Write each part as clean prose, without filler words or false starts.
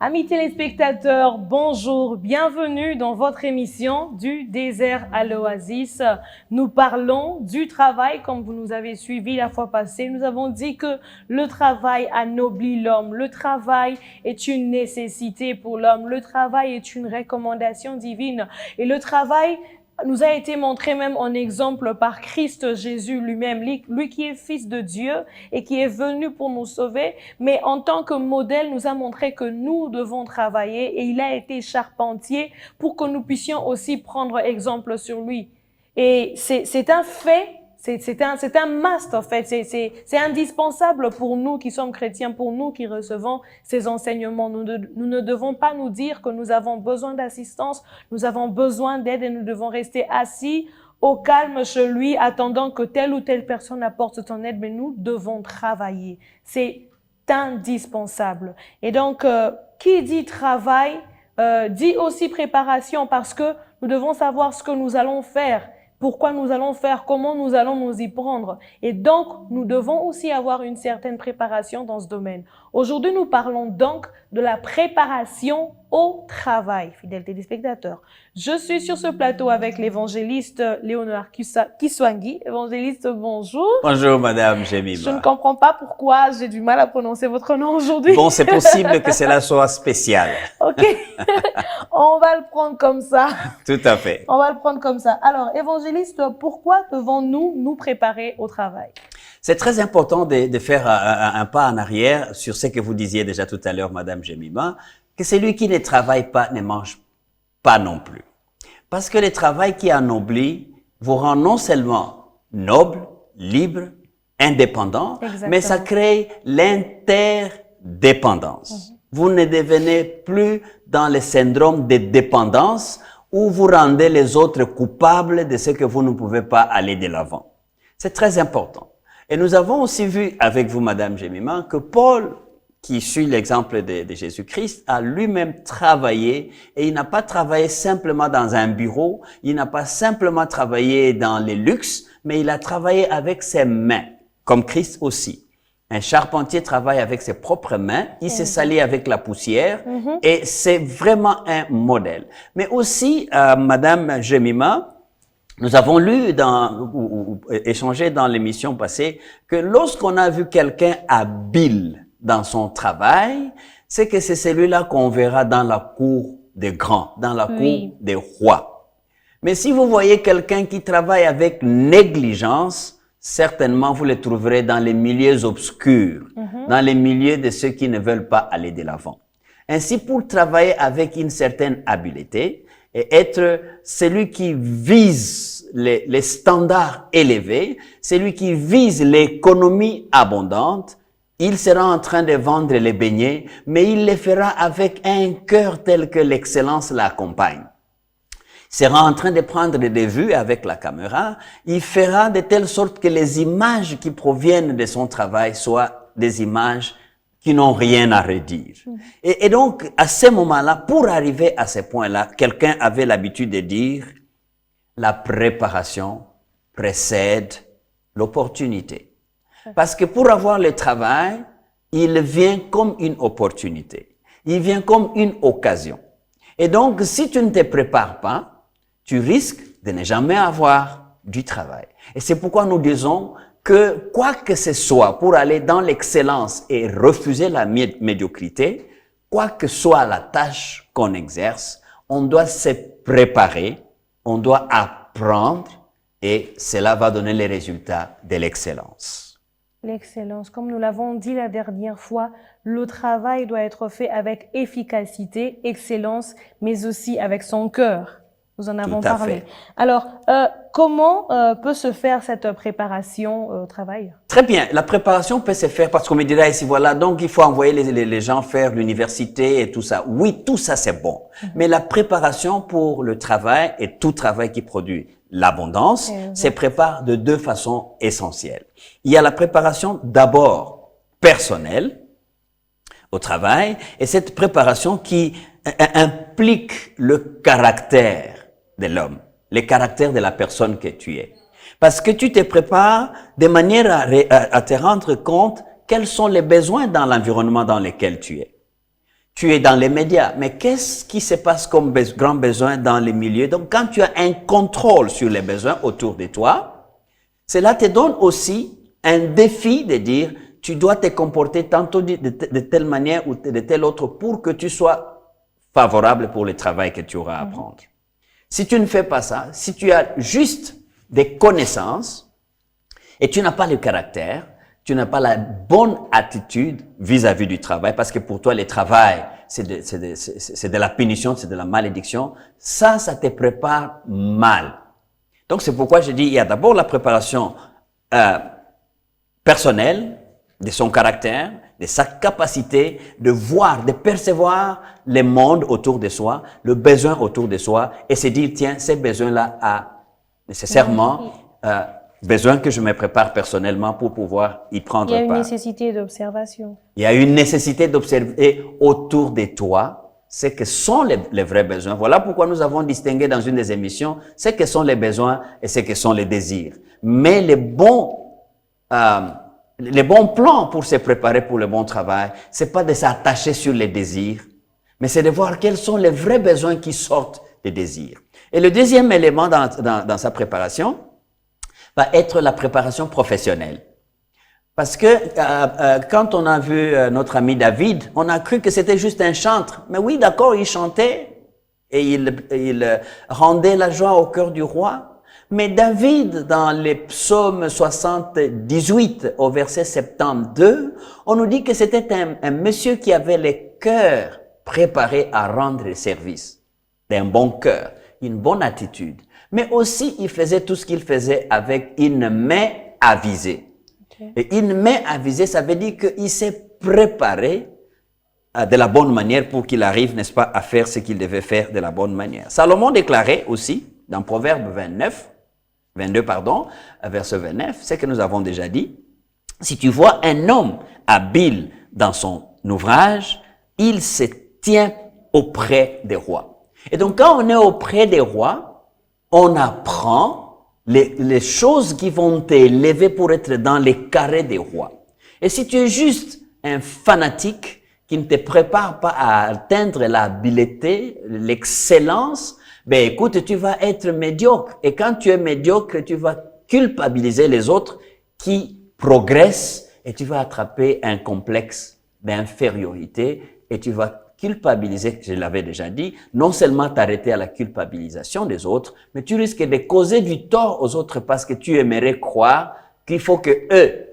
Amis téléspectateurs, bonjour, bienvenue dans votre émission du désert à l'oasis. Nous parlons du travail, comme vous nous avez suivis la fois passée. Nous avons dit que le travail anoblit l'homme. Le travail est une nécessité pour l'homme. Le travail est une recommandation divine. Et le travail nous a été montré même en exemple par Christ Jésus lui-même, lui qui est fils de Dieu et qui est venu pour nous sauver, mais en tant que modèle nous a montré que nous devons travailler et il a été charpentier pour que nous puissions aussi prendre exemple sur lui. Et c'est un fait, c'est un must en fait, c'est indispensable pour nous qui sommes chrétiens, pour nous qui recevons ces enseignements. Nous ne devons pas nous dire que nous avons besoin d'assistance, nous avons besoin d'aide et nous devons rester assis au calme chez lui, attendant que telle ou telle personne apporte son aide, mais nous devons travailler. C'est indispensable. Et donc, qui dit travail, dit aussi préparation, parce que nous devons savoir ce que nous allons faire, pourquoi nous allons faire, comment nous allons nous y prendre. Et donc, nous devons aussi avoir une certaine préparation dans ce domaine. Aujourd'hui, nous parlons donc de la préparation au travail, fidèles téléspectateurs. Je suis sur ce plateau avec l'évangéliste Léonard Kiswangi. Évangéliste, bonjour. Bonjour, Madame Jemima. Je ne comprends pas pourquoi j'ai du mal à prononcer votre nom aujourd'hui. Bon, c'est possible que cela soit spécial. Ok, on va le prendre comme ça. Tout à fait. On va le prendre comme ça. Alors, évangéliste, pourquoi devons-nous nous préparer au travail? C'est très important de faire un pas en arrière sur ce que vous disiez déjà tout à l'heure, Madame Jemima, que celui qui ne travaille pas ne mange pas non plus. Parce que le travail qui anoblit vous rend non seulement noble, libre, indépendant, Exactement. mais ça crée l'interdépendance. Vous ne devenez plus dans le syndrome de dépendance où vous rendez les autres coupables de ce que vous ne pouvez pas aller de l'avant. C'est très important. Et nous avons aussi vu avec vous, Madame Jemima, que Paul, qui suit l'exemple de Jésus-Christ, a lui-même travaillé, et il n'a pas travaillé simplement dans un bureau, il n'a pas simplement travaillé dans les luxes, mais il a travaillé avec ses mains, comme Christ aussi. Un charpentier travaille avec ses propres mains, il s'est sali avec la poussière, et c'est vraiment un modèle. Mais aussi, Madame Jemima, nous avons lu ou échangé dans l'émission passée que lorsqu'on a vu quelqu'un habile dans son travail, c'est que c'est celui-là qu'on verra dans la cour des grands, dans la cour des rois. Mais si vous voyez quelqu'un qui travaille avec négligence, certainement vous le trouverez dans les milieux obscurs, dans les milieux de ceux qui ne veulent pas aller de l'avant. Ainsi, pour travailler avec une certaine habileté, et être celui qui vise les standards élevés, celui qui vise l'économie abondante, il sera en train de vendre les beignets, mais il les fera avec un cœur tel que l'excellence l'accompagne. Il sera en train de prendre des vues avec la caméra, il fera de telle sorte que les images qui proviennent de son travail soient des images qui n'ont rien à redire. Et donc, à ce moment-là, pour arriver à ce point-là, quelqu'un avait l'habitude de dire, la préparation précède l'opportunité. Parce que pour avoir le travail, il vient comme une opportunité. Il vient comme une occasion. Et donc, si tu ne te prépares pas, tu risques de ne jamais avoir du travail. Et c'est pourquoi nous disons que quoi que ce soit pour aller dans l'excellence et refuser la médiocrité, quoi que soit la tâche qu'on exerce, on doit se préparer, on doit apprendre et cela va donner les résultats de l'excellence. L'excellence, comme nous l'avons dit la dernière fois, le travail doit être fait avec efficacité, excellence, mais aussi avec son cœur. Nous en avons parlé. Alors, comment peut se faire cette préparation au travail? Très bien. La préparation peut se faire parce qu'on me dira ici, voilà, donc il faut envoyer les gens faire l'université et tout ça. Oui, tout ça c'est bon. Mais la préparation pour le travail et tout travail qui produit l'abondance se prépare de deux façons essentielles. Il y a la préparation d'abord personnelle au travail et cette préparation qui implique le caractère de l'homme, le caractère de la personne que tu es. Parce que tu te prépares de manière à te rendre compte quels sont les besoins dans l'environnement dans lequel tu es. Tu es dans les médias, mais qu'est-ce qui se passe comme grand besoin dans les milieux? Donc, quand tu as un contrôle sur les besoins autour de toi, cela te donne aussi un défi de dire, tu dois te comporter tantôt de telle manière ou de telle autre pour que tu sois favorable pour le travail que tu auras à prendre. Si tu ne fais pas ça, si tu as juste des connaissances et tu n'as pas le caractère, tu n'as pas la bonne attitude vis-à-vis du travail, parce que pour toi, le travail, c'est de la punition, c'est de la malédiction, ça te prépare mal. Donc, c'est pourquoi je dis, il y a d'abord la préparation personnelle, de son caractère, de sa capacité de voir, de percevoir le monde autour de soi, le besoin autour de soi, et se dire, tiens, ces besoins-là a nécessairement besoin que je me prépare personnellement pour pouvoir y prendre part. Il y a une nécessité d'observation. Il y a une nécessité d'observer autour de toi ce que sont les vrais besoins. Voilà pourquoi nous avons distingué dans une des émissions ce que sont les besoins et ce que sont les désirs. Mais les bons plans pour se préparer pour le bon travail, c'est pas de s'attacher sur les désirs, mais c'est de voir quels sont les vrais besoins qui sortent des désirs. Et le deuxième élément dans sa préparation va être la préparation professionnelle. Parce que quand on a vu notre ami David, on a cru que c'était juste un chantre. Mais oui, d'accord, il chantait et il rendait la joie au cœur du roi. Mais David, dans les psaumes 78 au verset 72, on nous dit que c'était un monsieur qui avait le cœur préparé à rendre le service, d'un bon cœur, une bonne attitude. Mais aussi, il faisait tout ce qu'il faisait avec une main avisée. Okay. Et une main avisée, ça veut dire qu'il s'est préparé de la bonne manière pour qu'il arrive, n'est-ce pas, à faire ce qu'il devait faire de la bonne manière. Salomon déclarait aussi, dans Proverbe 22, verset 29, ce que nous avons déjà dit, si tu vois un homme habile dans son ouvrage, il se tient auprès des rois. Et donc, quand on est auprès des rois, on apprend les choses qui vont t'élever pour être dans les carrés des rois. Et si tu es juste un fanatique qui ne te prépare pas à atteindre l'habileté, l'excellence, ben écoute, tu vas être médiocre. Et quand tu es médiocre, tu vas culpabiliser les autres qui progressent et tu vas attraper un complexe d'infériorité et tu vas culpabiliser, je l'avais déjà dit, non seulement t'arrêter à la culpabilisation des autres, mais tu risques de causer du tort aux autres parce que tu aimerais croire qu'il faut que eux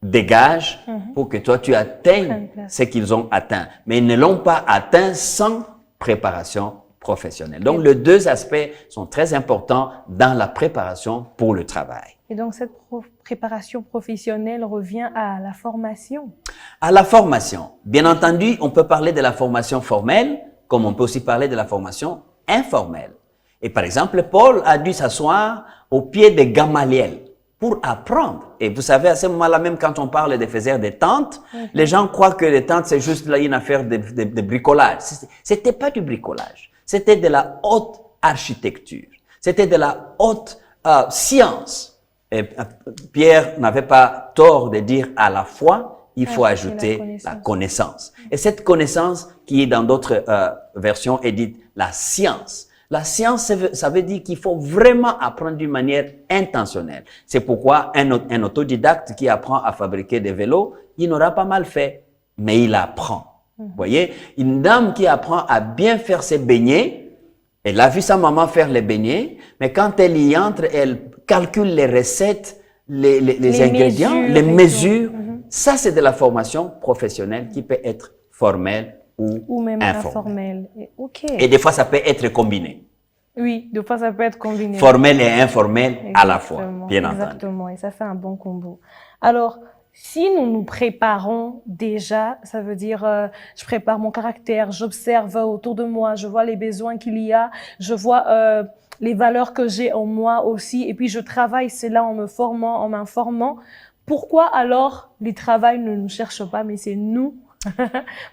dégagent pour que toi tu atteignes ce qu'ils ont atteint. Mais ils ne l'ont pas atteint sans préparation professionnelle. Donc, les deux aspects sont très importants dans la préparation pour le travail. Et donc, cette préparation professionnelle revient à la formation. À la formation. Bien entendu, on peut parler de la formation formelle, comme on peut aussi parler de la formation informelle. Et par exemple, Paul a dû s'asseoir au pied de Gamaliel pour apprendre. Et vous savez, à ce moment-là, même quand on parle de faiseurs des tentes, les gens croient que les tentes, c'est juste là une affaire de bricolage. C'était pas du bricolage. C'était de la haute architecture. C'était de la haute science. Et Pierre n'avait pas tort de dire à la fois, il faut ajouter la connaissance. Et cette connaissance, qui est dans d'autres versions, est dite la science. La science, ça veut dire qu'il faut vraiment apprendre d'une manière intentionnelle. C'est pourquoi un autodidacte qui apprend à fabriquer des vélos, il n'aura pas mal fait, mais il apprend. Vous voyez, une dame qui apprend à bien faire ses beignets, elle a vu sa maman faire les beignets, mais quand elle y entre, elle calcule les recettes, les ingrédients, les mesures. Ça, c'est de la formation professionnelle qui peut être formelle ou même informelle. Okay. Et des fois, ça peut être combiné. Oui, des fois, ça peut être combiné. Formel et informel à la fois, bien entendu. Exactement, et ça fait un bon combo. Alors, si nous nous préparons déjà, ça veut dire je prépare mon caractère, j'observe autour de moi, je vois les besoins qu'il y a, je vois les valeurs que j'ai en moi aussi, et puis je travaille cela en me formant, en m'informant. Pourquoi alors les travails ne nous cherchent pas, mais c'est nous,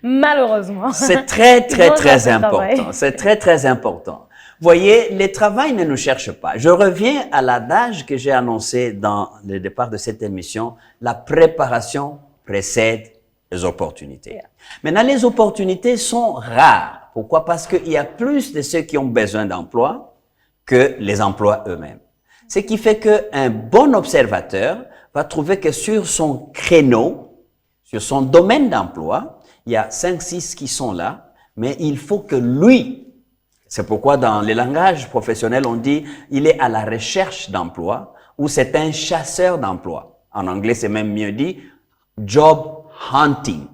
malheureusement. C'est très important. C'est très important. Voyez, les travails ne nous cherchent pas. Je reviens à l'adage que j'ai annoncé dans le départ de cette émission. La préparation précède les opportunités. Maintenant, les opportunités sont rares. Pourquoi? Parce qu'il y a plus de ceux qui ont besoin d'emploi que les emplois eux-mêmes. Ce qui fait qu'un bon observateur va trouver que sur son créneau, sur son domaine d'emploi, il y a 5, 6 qui sont là, mais il faut que lui, c'est pourquoi dans les langages professionnels, on dit il est à la recherche d'emploi ou c'est un chasseur d'emploi. En anglais, c'est même mieux dit job hunting.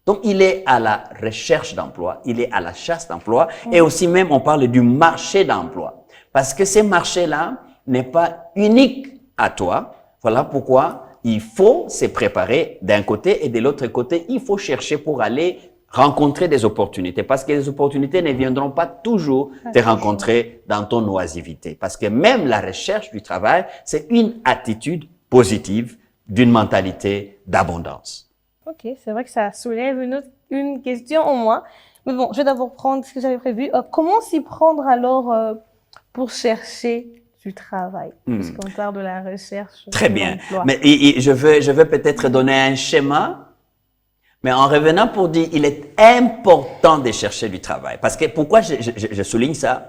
Donc, il est à la recherche d'emploi, il est à la chasse d'emploi et aussi même on parle du marché d'emploi. Parce que ce marché-là n'est pas unique à toi. Voilà pourquoi il faut se préparer d'un côté et de l'autre côté, il faut chercher pour aller rencontrer des opportunités. Parce que les opportunités ne viendront pas toujours te rencontrer dans ton oisivité. Parce que même la recherche du travail, c'est une attitude positive d'une mentalité d'abondance. Ok, c'est vrai que ça soulève une question en moi. Mais bon, je vais d'abord prendre ce que j'avais prévu. Comment s'y prendre alors pour chercher du travail, puisqu'on parle de la recherche. Très bien. Mais je veux peut-être donner un schéma, mais en revenant pour dire, il est important de chercher du travail. Parce que pourquoi je souligne ça?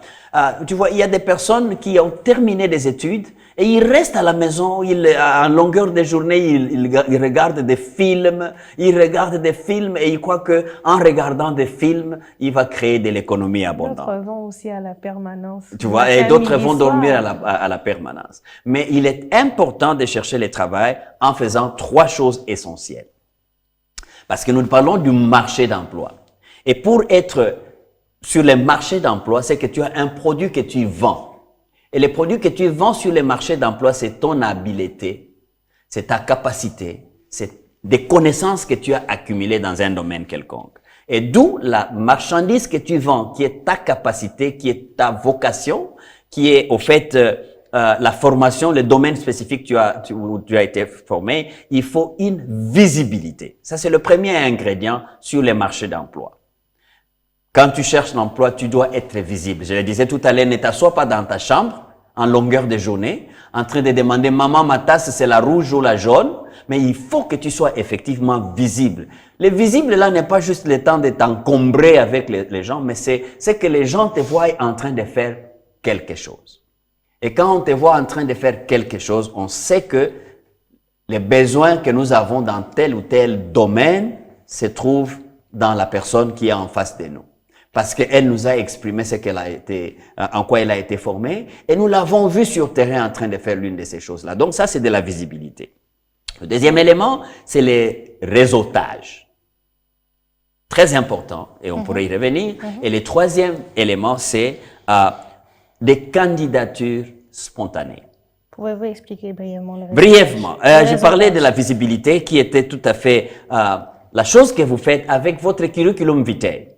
Tu vois, il y a des personnes qui ont terminé des études et ils restent à la maison, en longueur de journée, ils regardent des films, et ils croient que en regardant des films, il va créer de l'économie abondante. D'autres vont aussi à la permanence. Tu vois, et d'autres vont dormir à la permanence. Mais il est important de chercher le travail en faisant 3 choses essentielles. Parce que nous parlons du marché d'emploi. Et pour être sur le marché d'emploi, c'est que tu as un produit que tu vends. Et les produits que tu vends sur le marché d'emploi, c'est ton habileté, c'est ta capacité, c'est des connaissances que tu as accumulées dans un domaine quelconque. Et d'où la marchandise que tu vends, qui est ta capacité, qui est ta vocation, qui est au fait la formation, le domaine spécifique où tu as été formé, il faut une visibilité. Ça, c'est le premier ingrédient sur les marchés d'emploi. Quand tu cherches l'emploi, tu dois être visible. Je le disais tout à l'heure, ne t'assois pas dans ta chambre en longueur de journée, en train de demander « Maman, ma tasse, c'est la rouge ou la jaune ?» Mais il faut que tu sois effectivement visible. Le visible, là, n'est pas juste le temps de t'encombrer avec les gens, mais c'est que les gens te voient en train de faire quelque chose. Et quand on te voit en train de faire quelque chose, on sait que les besoins que nous avons dans tel ou tel domaine se trouvent dans la personne qui est en face de nous. Parce qu'elle nous a exprimé ce qu'elle a été, en quoi elle a été formée, et nous l'avons vu sur terrain en train de faire l'une de ces choses-là. Donc ça, c'est de la visibilité. Le deuxième élément, c'est le réseautage. Très important, et on pourrait y revenir. Et le troisième élément, c'est des candidatures spontanées. Pouvez-vous expliquer brièvement le réseautage? Brièvement. Je parlais de la visibilité qui était tout à fait la chose que vous faites avec votre curriculum vitae.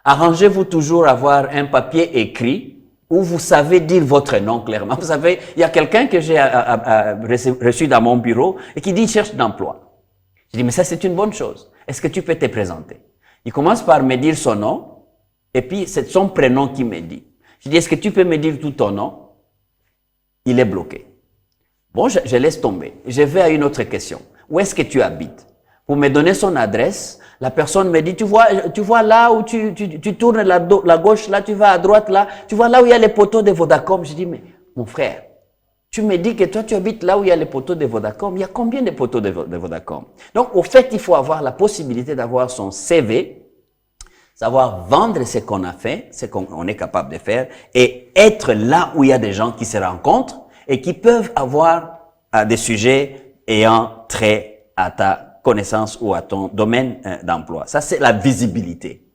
Arrangez-vous toujours à avoir un papier écrit où vous savez dire votre nom clairement. Vous savez, il y a quelqu'un que j'ai reçu dans mon bureau et qui dit « cherche d'emploi ». Je dis « mais ça c'est une bonne chose. Est-ce que tu peux te présenter ?» Il commence par me dire son nom et puis c'est son prénom qui me dit. Je dis « est-ce que tu peux me dire tout ton nom ?» Il est bloqué. Bon, je laisse tomber. Je vais à une autre question. Où est-ce que tu habites? Pour me donner son adresse, la personne me dit, tu vois là où tu tournes la gauche, là, tu vas à droite, là, tu vois là où il y a les poteaux de Vodacom. Je dis, mais mon frère, tu me dis que toi, tu habites là où il y a les poteaux de Vodacom. Il y a combien de poteaux de Vodacom? Donc, au fait, il faut avoir la possibilité d'avoir son CV, savoir vendre ce qu'on a fait, ce qu'on est capable de faire, et être là où il y a des gens qui se rencontrent et qui peuvent avoir des sujets ayant trait à ta connaissance ou à ton domaine d'emploi. Ça, c'est la visibilité.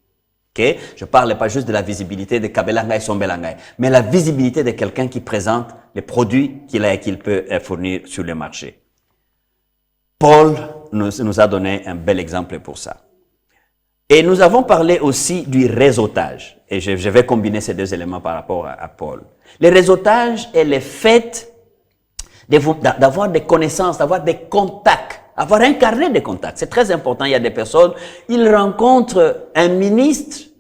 Okay? Je parle pas juste de la visibilité de Kabelanga et Sombelanga, mais la visibilité de quelqu'un qui présente les produits qu'il a et qu'il peut fournir sur le marché. Paul nous a donné un bel exemple pour ça. Et nous avons parlé aussi du réseautage. Et je vais combiner ces deux éléments par rapport à Paul. Le réseautage est le fait d'avoir des connaissances, d'avoir des contacts, avoir un carnet de contacts. C'est très important. Il y a des personnes, ils rencontrent un ministre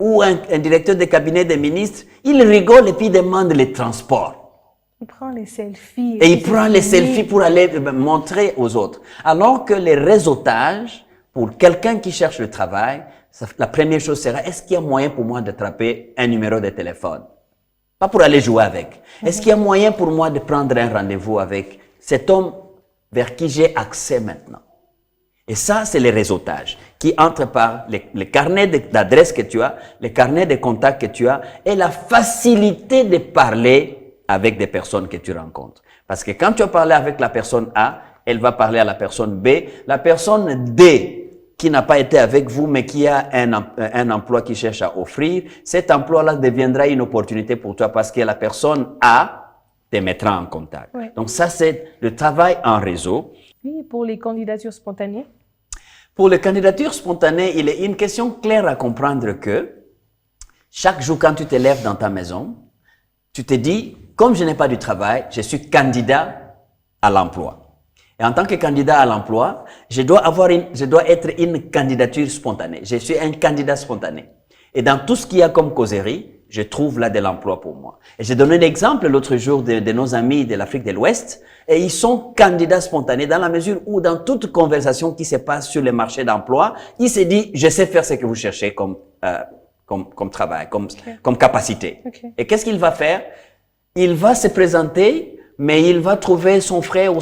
ou un directeur de cabinet des ministres, ils rigolent et puis ils demandent les transports. Il prend les selfies. Et il prend les selfies pour aller montrer aux autres. Alors que le réseautage pour quelqu'un qui cherche le travail, la première chose sera, est-ce qu'il y a moyen pour moi d'attraper un numéro de téléphone? Pas pour aller jouer avec. Est-ce qu'il y a moyen pour moi de prendre un rendez-vous avec cet homme vers qui j'ai accès maintenant? Et ça, c'est le réseautage qui entre par les carnets d'adresses que tu as, les carnets de contacts que tu as et la facilité de parler avec des personnes que tu rencontres. Parce que quand tu as parlé avec la personne A, elle va parler à la personne B. La personne D, qui n'a pas été avec vous, mais qui a un emploi qu'il cherche à offrir, cet emploi-là deviendra une opportunité pour toi parce que la personne A te mettra en contact. Oui. Donc ça, c'est le travail en réseau. Oui, pour les candidatures spontanées. Pour les candidatures spontanées, il est une question claire à comprendre que chaque jour, quand tu te lèves dans ta maison, tu te dis, comme je n'ai pas du travail, je suis candidat à l'emploi. Et en tant que candidat à l'emploi, je dois être une candidature spontanée. Je suis un candidat spontané. Et dans tout ce qu'il y a comme causerie, je trouve là de l'emploi pour moi. Et j'ai donné l'exemple l'autre jour de nos amis de l'Afrique de l'Ouest, et ils sont candidats spontanés dans la mesure où dans toute conversation qui se passe sur le marché d'emploi, ils se disent, je sais faire ce que vous cherchez comme travail, comme capacité. Okay. Et qu'est-ce qu'il va faire? Il va se présenter, mais il va trouver son frère ou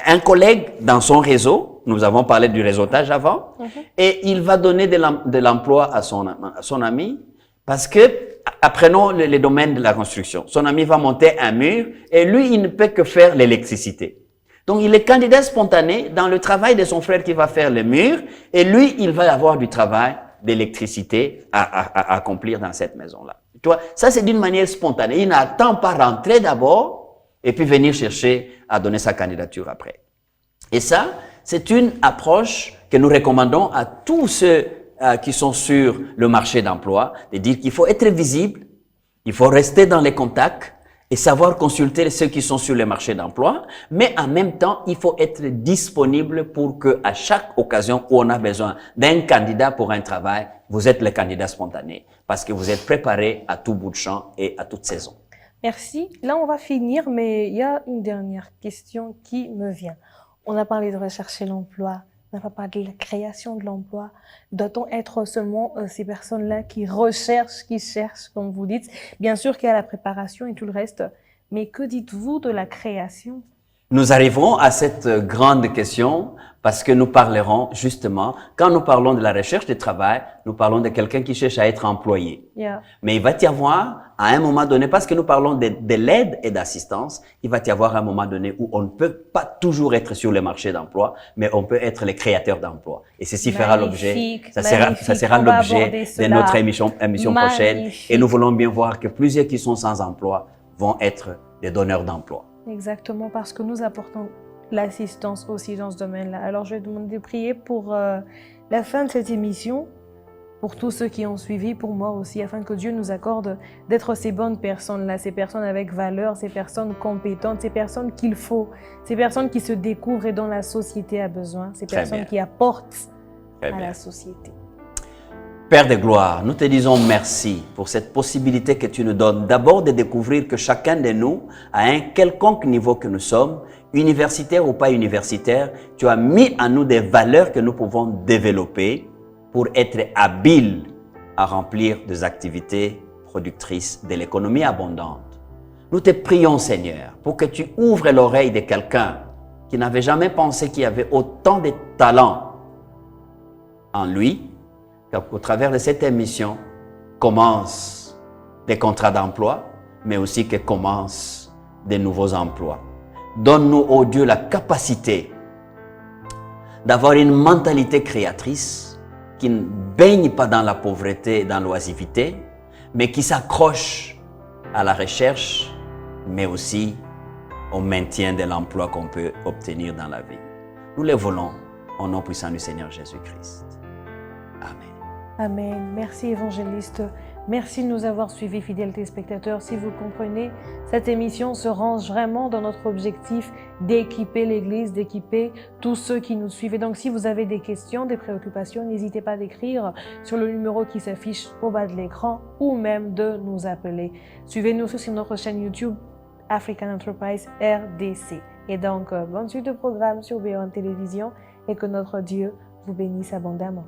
un collègue dans son réseau. Nous avons parlé du réseautage avant. Et il va donner de l'emploi à son ami parce que, apprenons les domaines de la construction. Son ami va monter un mur et lui, il ne peut que faire l'électricité. Donc, il est candidat spontané dans le travail de son frère qui va faire le mur et lui, il va avoir du travail d'électricité à accomplir dans cette maison-là. Tu vois, ça, c'est d'une manière spontanée. Il n'attend pas rentrer d'abord et puis venir chercher à donner sa candidature après. Et ça, c'est une approche que nous recommandons à tous ceux qui sont sur le marché d'emploi, de dire qu'il faut être visible, il faut rester dans les contacts et savoir consulter ceux qui sont sur le marché d'emploi, mais en même temps, il faut être disponible pour que à chaque occasion où on a besoin d'un candidat pour un travail, vous êtes le candidat spontané parce que vous êtes préparé à tout bout de champ et à toute saison. Merci. Là, on va finir, mais il y a une dernière question qui me vient. On a parlé de rechercher l'emploi, on n'a pas parlé de la création de l'emploi. Doit-on être seulement ces personnes-là qui recherchent, qui cherchent, comme vous dites? Bien sûr qu'il y a la préparation et tout le reste, mais que dites-vous de la création? Nous arriverons à cette grande question parce que nous parlerons justement, quand nous parlons de la recherche de travail, nous parlons de quelqu'un qui cherche à être employé. Yeah. Mais il va y avoir, à un moment donné, parce que nous parlons de l'aide et d'assistance, il va y avoir un moment donné où on ne peut pas toujours être sur le marché d'emploi, mais on peut être les créateurs d'emploi. Et ceci fera l'objet, ça sera l'objet de notre émission prochaine. Et nous voulons bien voir que plusieurs qui sont sans emploi vont être des donneurs d'emploi. Exactement, parce que nous apportons l'assistance aussi dans ce domaine-là. Alors, je vais demander de prier pour la fin de cette émission, pour tous ceux qui ont suivi, pour moi aussi, afin que Dieu nous accorde d'être ces bonnes personnes-là, ces personnes avec valeur, ces personnes compétentes, ces personnes qu'il faut, ces personnes qui se découvrent et dont la société a besoin, ces personnes qui apportent à la société. Père de gloire, nous te disons merci pour cette possibilité que tu nous donnes d'abord de découvrir que chacun de nous, à un quelconque niveau que nous sommes, universitaire ou pas universitaire, tu as mis en nous des valeurs que nous pouvons développer pour être habiles à remplir des activités productrices de l'économie abondante. Nous te prions, Seigneur, pour que tu ouvres l'oreille de quelqu'un qui n'avait jamais pensé qu'il y avait autant de talent en lui, qu'au travers de cette émission commencent des contrats d'emploi, mais aussi que commencent des nouveaux emplois. Donne-nous, ô Dieu, la capacité d'avoir une mentalité créatrice qui ne baigne pas dans la pauvreté et dans l'oisivité, mais qui s'accroche à la recherche, mais aussi au maintien de l'emploi qu'on peut obtenir dans la vie. Nous les voulons au nom puissant du Seigneur Jésus-Christ. Amen. Amen. Merci, évangéliste. Merci de nous avoir suivis, fidèles téléspectateurs. Si vous comprenez, cette émission se range vraiment dans notre objectif d'équiper l'Église, d'équiper tous ceux qui nous suivent. Et donc, si vous avez des questions, des préoccupations, n'hésitez pas d'écrire sur le numéro qui s'affiche au bas de l'écran ou même de nous appeler. Suivez-nous aussi sur notre chaîne YouTube African Enterprise RDC. Et donc, bonne suite de programmes sur BON Télévision et que notre Dieu vous bénisse abondamment.